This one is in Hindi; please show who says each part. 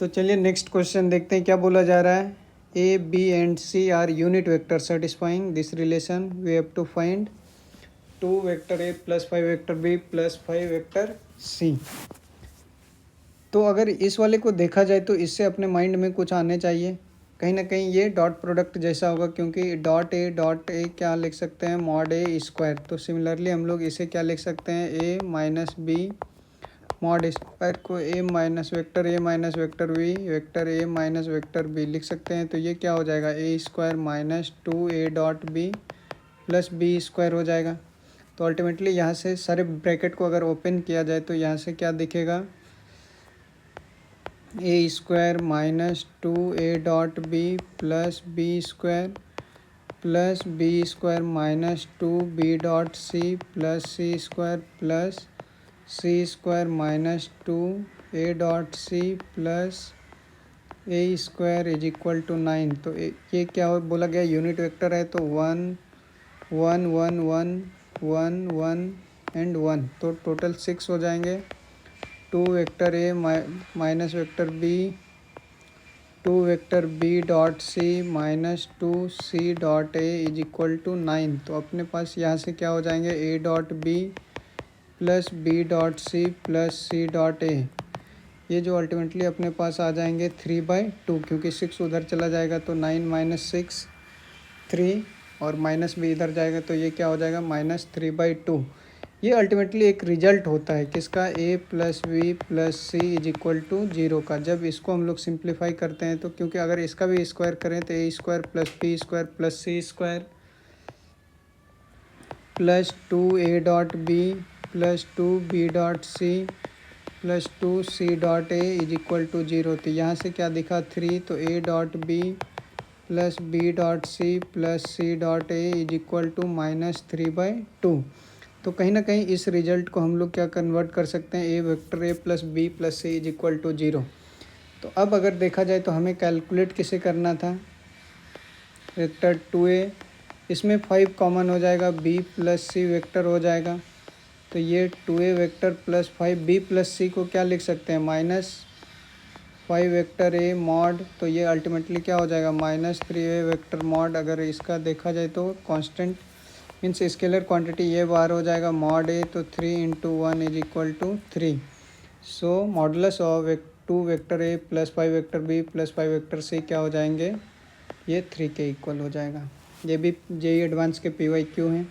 Speaker 1: तो चलिए नेक्स्ट क्वेश्चन देखते हैं क्या बोला जा रहा है। A b and c are unit vector satisfying this relation we have to find 2 vector A plus 5 vector b plus 5 vector c. तो अगर इस वाले को देखा जाए तो इससे अपने माइंड में कुछ आने चाहिए, कहीं ना कहीं ये डॉट प्रोडक्ट जैसा होगा, क्योंकि डॉट ए क्या लिख सकते हैं, मॉड ए स्क्वायर। तो सिमिलरली हम लोग इसे क्या लिख सकते हैं, A minus B mod square को A minus vector B vector A minus vector B लिख सकते हैं। तो ये क्या हो जाएगा, A square minus 2a dot B plus B square हो जाएगा। तो अल्टीमेटली यहाँ से सारे ब्रैकेट को अगर ओपन किया जाए तो यहाँ से क्या दिखेगा, A square minus 2a dot B plus B square minus 2b dot C plus C square plus C square minus 2a dot C plus A square is equal to 9। तो ये क्या बोला गया, यूनिट वेक्टर है, तो 1 1 1 1 1 1 एंड 1, तो टोटल 6 हो जाएंगे। 2 vector A minus vector b 2 vector b dot c minus 2 c dot a is equal to 9। तो अपने पास यहाँ से क्या हो जाएंगे, a dot B plus b dot C plus c dot a, ये जो अल्टीमेटली अपने पास आ जाएंगे 3/2, क्योंकि 6 उधर चला जाएगा तो 9 माइनस 6 3, और माइनस भी इधर जाएगा तो ये क्या हो जाएगा, -3/2। ये अल्टीमेटली एक रिजल्ट होता है किसका, a plus B plus C is equal to 0 का। जब इसको हम लोग सिंप्लीफाई करते हैं तो, क्योंकि अगर इसका भी स्क्वायर करें तो a square plus B square plus C square plus 2a dot B plus 2b dot C plus 2c dot a is equal to 0। तो यहाँ से क्या दिखा 3, तो a dot B plus b dot C plus c dot a is equal to -3/2। तो कहीं ना कहीं इस रिजल्ट को हम लोग क्या कन्वर्ट कर सकते हैं, A vector A plus B plus C is equal to 0। तो अब अगर देखा जाए तो हमें कैलकुलेट किसे करना था, वेक्टर 2a, इसमें 5 कॉमन हो जाएगा, b प्लस सी वेक्टर हो जाएगा। तो ये 2a vector plus 5b plus सी को क्या लिख सकते हैं, -5 वेक्टर a मॉड। तो ये अल्टीमेटली क्या हो जाएगा, -3a वेक्टर मॉड। अगर इसका देखा जाए तो कांस्टेंट मीन्स स्केलर क्वांटिटी ये बाहर हो जाएगा, मॉड a, तो 3 × 1 is equal to 3। So modulus of 2 vector a plus 5 vector b plus 5 vector c क्या हो जाएंगे, ये 3 के इक्वल हो जाएगा। ये भी JEE एडवांस के PYQ हैं।